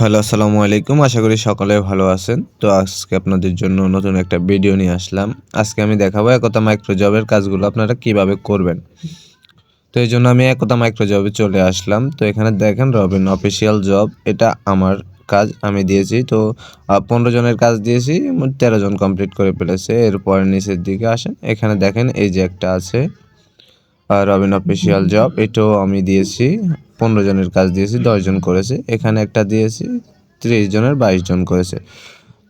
Hello, আসসালামু আলাইকুম। আশা করি সকলে ভালো আছেন। তো আজকে আপনাদের জন্য নতুন একটা ভিডিও নিয়ে আসলাম। আজকে আমি দেখাবো একতা মাইক্রো জবের কাজগুলো আপনারা কিভাবে করবেন। তো এইজন্য আমি একতা মাইক্রো জবে চলে আসলাম। তো এখানে দেখেন রবিন অফিসিয়াল জব, এটা আমার কাজ আমি দিয়েছি। তো 15 জনের কাজ দিয়েছি, 13 জন কমপ্লিট করে ফেলেছে। এরপর নিচের দিকে আসেন, এখানে দেখেন এই যে একটা আছে রবিন অফিসিয়াল জব, এটাও আমি দিয়েছি। 15 জনের কাজ দিয়েছি, 10 জন করেছে। এখানে একটা দিয়েছি, 30 জনের 22 জন করেছে।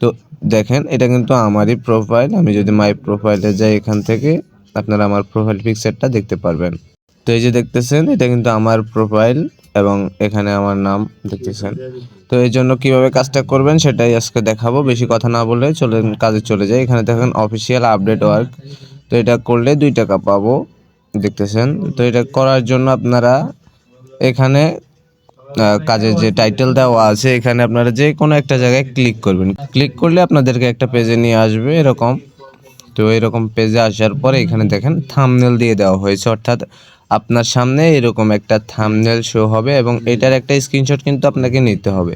তো দেখেন এটা কিন্তু আমারই প্রোফাইল। আমি যদি মাই প্রোফাইলে যাই, এখান থেকে আপনারা আমার প্রোফাইল পিকচারটা দেখতে পারবেন। তো এই যে দেখতেছেন, এটা কিন্তু আমার প্রোফাইল এবং এখানে আমার নাম দেখতেছেন। তো এই জন্য কীভাবে কাজটা করবেন সেটাই আজকে দেখাবো। বেশি কথা না বলে চলেন কাজে চলে যাই। এখানে দেখেন অফিসিয়াল আপডেট ওয়ার্ক, তো এটা করলে 2 টাকা পাবো দেখতেছেন। তো এটা করার জন্য আপনারা এখানে কাজের যে টাইটেল দেওয়া আছে, এখানে আপনারা যে কোনো একটা জায়গায় ক্লিক করবেন। ক্লিক করলে আপনাদেরকে একটা পেজে নিয়ে আসবে এরকম। তো এরকম পেজে আসার পরে এখানে দেখেন থাম্বনেল দিয়ে দেওয়া হয়েছে, অর্থাৎ আপনার সামনে এরকম একটা থাম্বনেল শো হবে এবং এটার একটা স্ক্রিনশট কিন্তু আপনাকে নিতে হবে।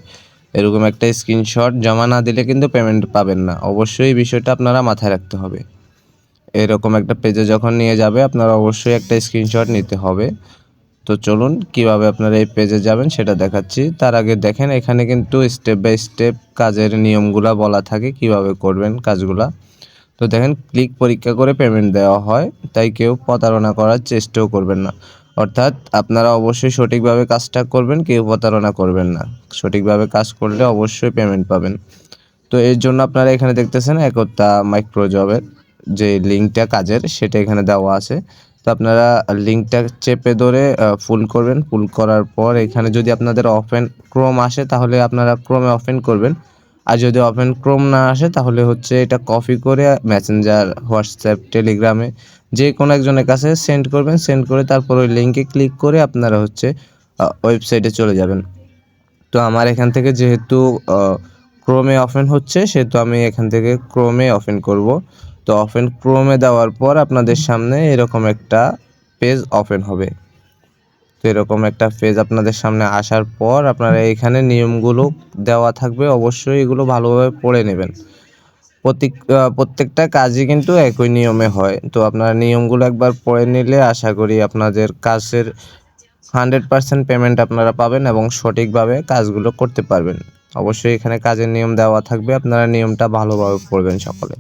এরকম একটা স্ক্রিনশট জমা না দিলে কিন্তু পেমেন্ট পাবেন না। অবশ্যই এই বিষয়টা আপনারা মাথায় রাখতে হবে। এরকম একটা পেজে যখন নিয়ে যাবে, আপনারা অবশ্যই একটা স্ক্রিনশট নিতে হবে। তো চলুন কিভাবে আপনারা এই পেজে যাবেন সেটা দেখাচ্ছি। তার আগে দেখেন এখানে কিন্তু স্টেপ বাই স্টেপ কাজের নিয়মগুলা বলা থাকে, কিভাবে করবেন কাজগুলা। তো দেখেন ক্লিক পরীক্ষা করে পেমেন্ট দেওয়া হয়, তাই কেউ প্রতারণা করার চেষ্টাও করবেন না। অর্থাৎ আপনারা অবশ্যই সঠিকভাবে কাজটা করবেন, কেউ প্রতারণা করবেন না। সঠিকভাবে কাজ করলে অবশ্যই পেমেন্ট পাবেন। তো এর জন্য আপনারা এখানে দেখতেছেন একতা মাইক্রো জবের যে লিঙ্কটা কাজের, সেটা এখানে দেওয়া আছে। তো আপনারা লিঙ্কটা চেপে ধরে ফুল করবেন। ফুল করার পর এখানে যদি আপনাদের ওপেন ক্রোম আসে তাহলে আপনারা ক্রোমে ওপেন করবেন। আর যদি ওপেন ক্রোম না আসে তাহলে হচ্ছে এটা কপি করে মেসেঞ্জার, হোয়াটসঅ্যাপ, টেলিগ্রামে যে কোনো একজনের কাছে সেন্ড করবেন। সেন্ড করে তারপর ওই লিঙ্কে ক্লিক করে আপনারা হচ্ছে ওয়েবসাইটে চলে যাবেন। তো আমার এখান থেকে যেহেতু ক্রোমে ওপেন হচ্ছে, সেহেতু আমি এখান থেকে ক্রোমে ওপেন করব। তো ওপেন ক্রোমে দেওয়ার পর আপনাদের সামনে এরকম একটা পেজ ওপেন হবে। তো এরকম একটা পেজ আপনাদের সামনে আসার পর আপনারা এখানে নিয়মগুলো দেওয়া থাকবে, অবশ্যই এগুলো ভালোভাবে পড়ে নেবেন। প্রত্যেকটা কাজই কিন্তু একই নিয়মে হয়। তো আপনারা নিয়মগুলো একবার পড়ে নিলে আশা করি আপনাদের কাজের 100% পেমেন্ট আপনারা পাবেন এবং সঠিকভাবে কাজগুলো করতে পারবেন। অবশ্যই এখানে কাজের নিয়ম দেওয়া থাকবে, আপনারা নিয়মটা ভালোভাবে পড়বেন সকলে।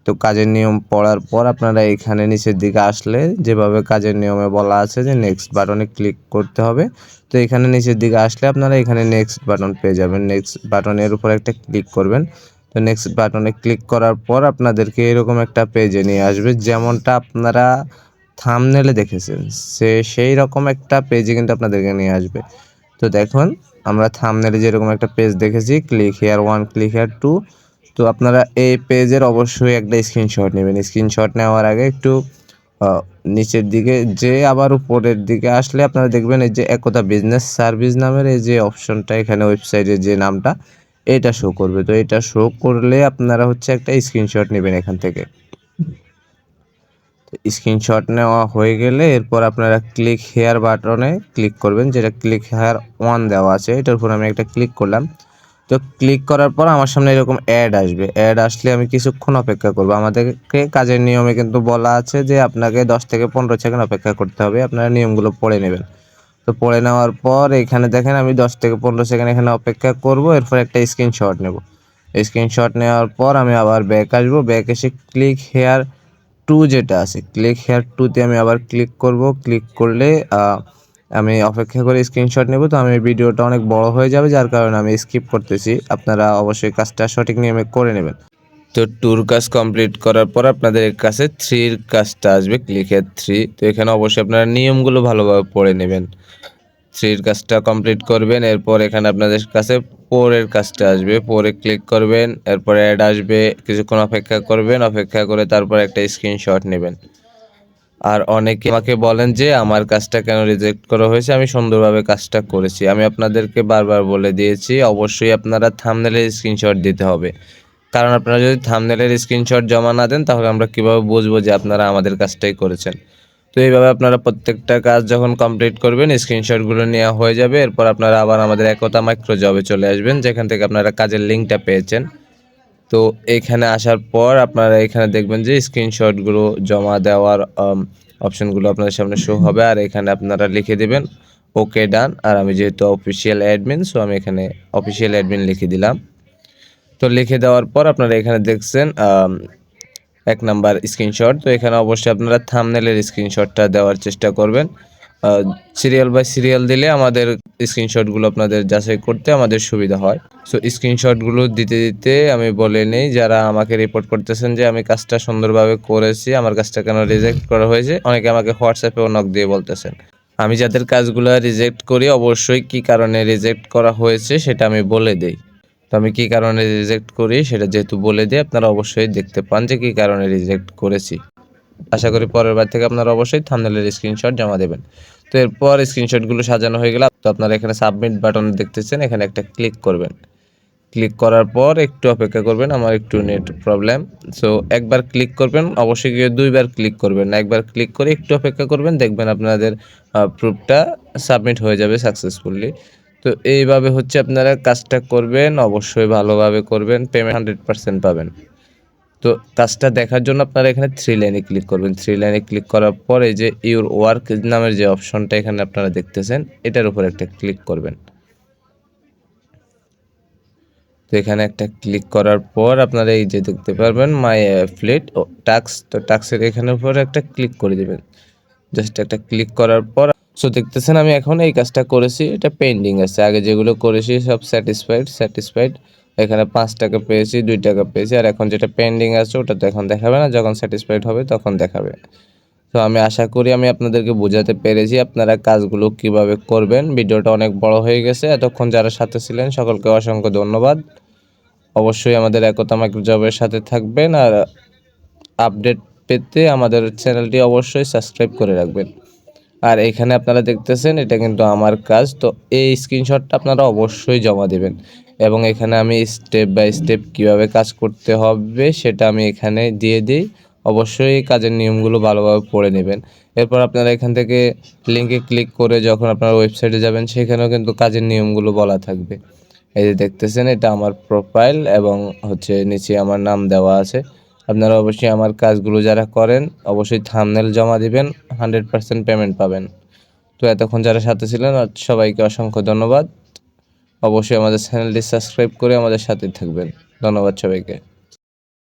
তো কাজের নিয়ম পড়ার পর আপনারা এখানে নিচের দিকে আসলে যেভাবে কাজের নিয়মে বলা আছে যে নেক্সট বাটনে ক্লিক করতে হবে। তো এখানে নিচের দিকে আসলে আপনারা এখানে নেক্সট বাটন পেয়ে যাবেন। নেক্সট বাটনের উপর একটা ক্লিক করবেন। তো নেক্সট বাটনে ক্লিক করার পর আপনাদেরকে এরকম একটা পেজে নিয়ে আসবে, যেমনটা আপনারা থাম্বনেলে দেখেছেন সেই রকম একটা পেজে কিন্তু আপনাদেরকে নিয়ে আসবে। তো দেখুন আমরা থাম্বনেলে যেরকম একটা পেজ দেখেছি, ক্লিক হেয়ার 1, ক্লিক হেয়ার 2। তো আপনারা এই পেজের অবশ্যই একটা স্ক্রিনশট নেবেন। স্ক্রিনশট নেওয়ার আগে একটু নিচের দিকে যে আবার উপরের দিকে আসলে আপনারা দেখবেন এই যে একতা বিজনেস সার্ভিস নামের এই যে অপশনটা, এখানে ওয়েবসাইটের যে নামটা এটা শো করবে। তো এটা শো করলে আপনারা হচ্ছে একটা স্ক্রিনশট নেবেন এখান থেকে। স্ক্রিনশট নেওয়া হয়ে গেলে এরপর আপনারা ক্লিক হেয়ার বাটনে ক্লিক করবেন, যেটা ক্লিক হেয়ার 1 দেওয়া আছে, এটার উপর আমি একটা ক্লিক করলাম। তো ক্লিক করার পর আমার সামনে এরকম অ্যাড আসবে। অ্যাড আসলে আমি কিছুক্ষণ অপেক্ষা করব। আমাদেরকে কাজের নিয়মে কিন্তু বলা আছে যে আপনাকে 10 থেকে 15 সেকেন্ড অপেক্ষা করতে হবে। আপনারা নিয়মগুলো পড়ে নেবেন। তো পড়ে নেওয়ার পর এখানে দেখেন আমি 10 থেকে 15 সেকেন্ড এখানে অপেক্ষা করব। এরপর একটা স্ক্রিনশট নেব। স্ক্রিনশট নেওয়ার পর আমি আবার ব্যাক আসব। ব্যাক এসে ক্লিক হেয়ার 2 যেটা আছে, ক্লিক হেয়ার 2 তে আমি আবার ক্লিক করব। ক্লিক করলে আমি অপেক্ষা করে স্ক্রিনশট নেব। তো আমি ভিডিওটা অনেক বড় হয়ে যাবে, যার কারণে আমি স্কিপ করতেছি। আপনারা অবশ্যই কাজটা সঠিক নিয়মে করে নেবেন। তো 2 কাজ কমপ্লিট করার পর আপনাদের কাছে 3 কাজটা আসবে, ক্লিক হেয়ার 3। তো এখানে অবশ্যই আপনারা নিয়মগুলো ভালোভাবে পড়ে নেবেন। 3 কাজটা কমপ্লিট করবেন। এরপর এখানে আপনাদের কাছে 4 কাজটা আসবে। 4 ক্লিক করবেন। এরপর অ্যাড আসবে, কিছুক্ষণ অপেক্ষা করবেন। অপেক্ষা করে তারপর একটা স্ক্রিনশট নেবেন। আর অনেকে আমাকে বলেন যে আমার কাজটা কেন রিজেক্ট করা হয়েছে। আমি সুন্দরভাবে কাজটা করেছি। আমি আপনাদেরকে বারবার বলে দিয়েছি, অবশ্যই আপনারা থাম্বনেলের স্ক্রিনশট দিতে হবে। কারণ আপনারা যদি থাম্বনেলের স্ক্রিনশট জমা না দেন তাহলে আমরা কীভাবে বুঝবো যে আপনারা আমাদের কাজটাই করেছেন। তো এইভাবে আপনারা প্রত্যেকটা কাজ যখন কমপ্লিট করবেন স্ক্রিনশটগুলো নেওয়া হয়ে যাবে। এরপর আপনারা আবার আমাদের একতা মাইক্রো জবে চলে আসবেন, যেখান থেকে আপনারা কাজের লিঙ্কটা পেয়েছেন। তো এইখানে আসার পর আপনারা এখানে দেখবেন যে স্ক্রিনশটগুলো জমা দেওয়ার অপশনগুলো আপনাদের সামনে শো হবে, আর এখানে আপনারা লিখে দেবেন ওকে ডান। আর আমি যেহেতু অফিসিয়াল অ্যাডমিন, সো আমি এখানে অফিসিয়াল অ্যাডমিন লিখে দিলাম। তো লিখে দেওয়ার পর আপনারা এখানে দেখছেন 1 নাম্বার স্ক্রিনশট। তো এখানে অবশ্যই আপনারা থাম্বনেলের স্ক্রিনশটটা দেওয়ার চেষ্টা করবেন। সিরিয়াল বাই সিরিয়াল দিলে আমাদের স্ক্রিনশটগুলো আপনাদের যাচাই করতে আমাদের সুবিধা হয়। সো স্ক্রিনশটগুলো দিতে দিতে আমি বলে নেই, যারা আমাকে রিপোর্ট করতেছেন যে আমি কাজটা সুন্দরভাবে করেছি, আমার কাজটা কেন রিজেক্ট করা হয়েছে, অনেকে আমাকে হোয়াটসঅ্যাপেও নক দিয়ে বলতেছেন। আমি যাদের কাজগুলো রিজেক্ট করি অবশ্যই কী কারণে রিজেক্ট করা হয়েছে সেটা আমি বলে দেই। তো আমি কী কারণে রিজেক্ট করি সেটা যেহেতু বলে দিই, আপনারা অবশ্যই দেখতে পান যে কী কারণে রিজেক্ট করেছি। আশা করি পরের বার থেকে আপনারা অবশ্যই থাম্বনেলের স্ক্রিনশট জমা দেবেন। তো এরপর স্ক্রিনশটগুলো সাজানো হয়ে গেলে তো আপনারা এখানে সাবমিট বাটন দেখতেছেন, এখানে একটা ক্লিক করবেন। ক্লিক করার পর একটু অপেক্ষা করবেন, আমার একটু নেট প্রবলেম। সো একবার ক্লিক করবেন, অবশ্যই গিয়ে 2 বার ক্লিক করবেন না, একবার ক্লিক করে একটু অপেক্ষা করবেন, দেখবেন আপনাদের প্রুফটা সাবমিট হয়ে যাবে সাকসেসফুলি। তো এইভাবে হচ্ছে আপনারা কাজটা করবেন, অবশ্যই ভালোভাবে করবেন, পেমেন্ট 100% পাবেন। তো কাজটা দেখার জন্য আপনারা এখানে 3 লাইনে ক্লিক করবেন। 3 লাইনে ক্লিক করার পর এই যে ইউর ওয়ার্ক নামের যে অপশনটা এখানে আপনারা দেখতেছেন, এটার উপর একটা ক্লিক করবেন। তো এখানে একটা ক্লিক করার পর আপনারা এই যে দেখতে পারবেন মাই অ্যাফিলিয়েট ও টাস্ক। তো টাস্কের এখানের উপর একটা ক্লিক করে দিবেন। জাস্ট একটা ক্লিক করার পর সো দেখতেছেন আমি এখন এই কাজটা করেছি, এটা পেন্ডিং আছে। আগে যেগুলো করেছি সব স্যাটিসফাইড। এখানে 5 টাকা পেয়েছি, 2 টাকা পেয়েছি, আর এখন যেটা পেন্ডিং আছে ওটা তো এখন দেখাবে না, যখন স্যাটিসফাইড হবে তখন দেখাবে। তো আমি আশা করি আমি আপনাদেরকে বোঝাতে পেরেছি আপনারা কাজগুলো কিভাবে করবেন। ভিডিওটা অনেক বড় হয়ে গেছে, এতক্ষণ যারা সাথে ছিলেন সকলকে অসংখ্য ধন্যবাদ। অবশ্যই আমাদের একতা মাইক্রো জবের সাথে থাকবেন, আর আপডেট পেতে আমাদের চ্যানেলটি অবশ্যই সাবস্ক্রাইব করে রাখবেন। আর এখানে আপনারা দেখতেছেন এটা কিন্তু আমার কাজ। তো এই স্ক্রিনশটটা আপনারা অবশ্যই জমা দেবেন, এবং এখানে আমি স্টেপ বাই স্টেপ কীভাবে কাজ করতে হবে সেটা আমি এখানে দিয়ে দিই। অবশ্যই এই কাজের নিয়মগুলো ভালোভাবে পড়ে নেবেন। এরপর আপনারা এখান থেকে লিঙ্কে ক্লিক করে যখন আপনারা ওয়েবসাইটে যাবেন সেখানেও কিন্তু কাজের নিয়মগুলো বলা থাকবে। এই যে দেখতেছেন এটা আমার প্রোফাইল, এবং হচ্ছে নিচে আমার নাম দেওয়া আছে। আপনারা অবশ্যই আমার কাজগুলো যারা করেন অবশ্যই থাম্বনেল জমা দিবেন, 100% পেমেন্ট পাবেন। তো এতক্ষণ যারা সাথে ছিলেন সবাইকে অসংখ্য ধন্যবাদ। অবশ্যই আমাদের চ্যানেলটি সাবস্ক্রাইব করে আমাদের সাথে থাকবেন। ধন্যবাদ সবাইকে।